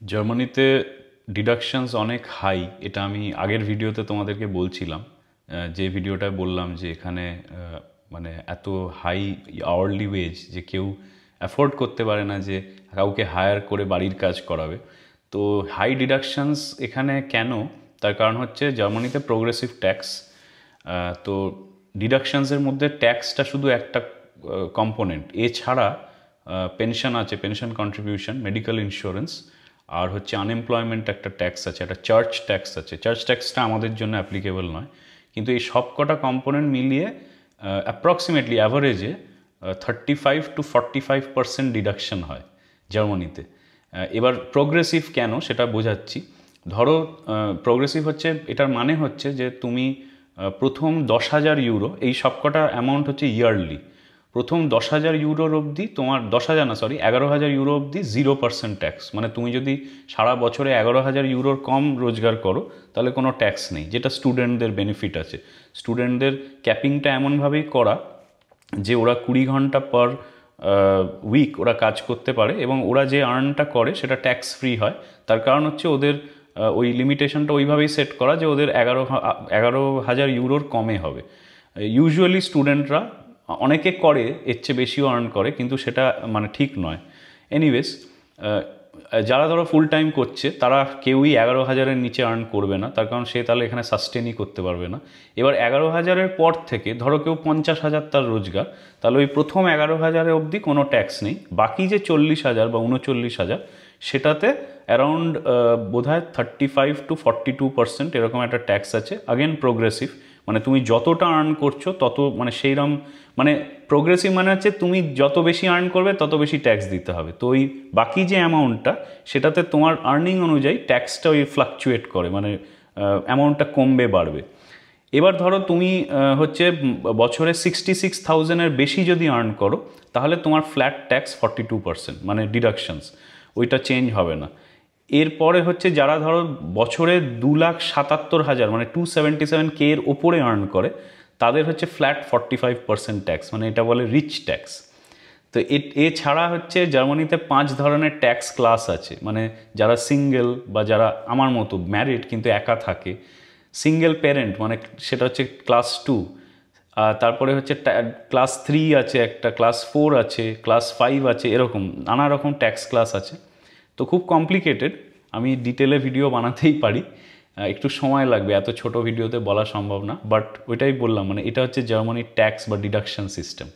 জার্মানিতে ডিডাকশনস অনেক হাই, এটা আমি আগের ভিডিওতে তোমাদেরকে বলছিলাম। যে ভিডিওটায় বললাম যে এখানে মানে এত হাই আওয়ারলি ওয়েজ যে কেউ অ্যাফোর্ড করতে পারে না যে কাউকে হায়ার করে বাড়ির কাজ করাবে। তো হাই ডিডাকশনস এখানে কেন, তার কারণ হচ্ছে জার্মানিতে প্রোগ্রেসিভ ট্যাক্স। তো ডিডাকশনসের মধ্যে ট্যাক্সটা শুধু একটা কম্পোনেন্ট, এছাড়া পেনশন আছে, পেনশন কন্ট্রিবিউশন, মেডিকেল ইন্স্যুরেন্স, আর হচ্ছে আনএমপ্লয়মেন্ট একটা ট্যাক্স আছে, একটা চার্চ ট্যাক্স আছে। চার্চ ট্যাক্সটা আমাদের জন্য অ্যাপ্লিকেবল নয়, কিন্তু এই সব কটা কম্পোনেন্ট মিলিয়ে অ্যাপ্রক্সিমেটলি অ্যাভারেজে 35-45% ডিডাকশন হয় জার্মানিতে। এবার প্রোগ্রেসিভ কেন সেটা বোঝাচ্ছি। ধরো প্রোগ্রেসিভ হচ্ছে, এটার মানে হচ্ছে যে তুমি প্রথম 10,000 ইউরো, এই সবকটা অ্যামাউন্ট হচ্ছে ইয়ারলি। প্রথম 10,000 ইউরোর অবধি তোমার 10,000 না, সরি 11,000 ইউরো অবধি 0% ট্যাক্স। মানে তুমি যদি সারা বছরে 11,000 ইউরোর কম রোজগার করো তাহলে কোনো ট্যাক্স নেই, যেটা স্টুডেন্টদের বেনিফিট আছে। স্টুডেন্টদের ক্যাপিংটা এমনভাবেই করা যে ওরা 20 ঘন্টা পার উইক ওরা কাজ করতে পারে, এবং ওরা যে আর্নটা করে সেটা ট্যাক্স ফ্রি হয়। তার কারণ হচ্ছে ওদের ওই লিমিটেশনটা ওইভাবেই সেট করা যে ওদের 11,000 ইউরোর কমে হবে। ইউজুয়ালি স্টুডেন্টরা অনেকে করে এর চেয়ে বেশিও আর্ন করে, কিন্তু সেটা মানে ঠিক নয়। এনিওয়েজ, যারা ধরো ফুল টাইম করছে তারা কেউই 11,000-এর নিচে আর্ন করবে না, তার কারণ সে তাহলে এখানে সাস্টেনই করতে পারবে না। এবার 11,000-এর পর থেকে ধরো কেউ 50,000 তার রোজগার, তাহলে ওই প্রথম 11,000 অবধি কোনো ট্যাক্স নেই। বাকি যে 40,000 বা 39,000 সেটাতে অ্যারাউন্ড বোধহয় 35-42% এরকম একটা ট্যাক্স আছে। আগেন প্রোগ্রেসিভ, মানে তুমি যতটা আর্ন করছো তত, মানে সেইরকম, মানে প্রোগ্রেসিভ মানে হচ্ছে তুমি যত বেশি আর্ন করবে তত বেশি ট্যাক্স দিতে হবে। তো ওই বাকি যে অ্যামাউন্টটা সেটাতে তোমার আর্নিং অনুযায়ী ট্যাক্সটা ওই ফ্লাকচুয়েট করে, মানে অ্যামাউন্টটা কমবে বাড়বে। এবার ধরো তুমি হচ্ছে বছরে 66,000-এর বেশি যদি আর্ন করো তাহলে তোমার ফ্ল্যাট ট্যাক্স 42%, মানে ডিডাকশনস ওইটা চেঞ্জ হবে না। এরপরে হচ্ছে যারা ধরো বছরে 2,77,000 মানে 277K এর ওপরে আর্ন করে তাদের হচ্ছে ফ্ল্যাট 45% ট্যাক্স, মানে এটা বলে রিচ ট্যাক্স। তো এছাড়া হচ্ছে জার্মানিতে 5 ধরনের ট্যাক্স ক্লাস আছে, মানে যারা সিঙ্গেল বা যারা আমার মতো ম্যারিড কিন্তু একা থাকে, সিঙ্গেল প্যারেন্ট মানে সেটা হচ্ছে ক্লাস 2। তারপরে হচ্ছে ক্লাস 3 আছে, একটা ক্লাস 4 আছে, ক্লাস 5 আছে, এরকম নানা রকম ট্যাক্স ক্লাস আছে। তো খুব কমপ্লিকেটেড, আমি ডিটেলে ভিডিও বানাতেই পারি, একটু সময় লাগবে, এত ছোট ভিডিওতে বলা সম্ভব না। বাট ওইটাই বললাম, মানে এটা হচ্ছে জার্মানির ট্যাক্স বা ডিডাকশন সিস্টেম।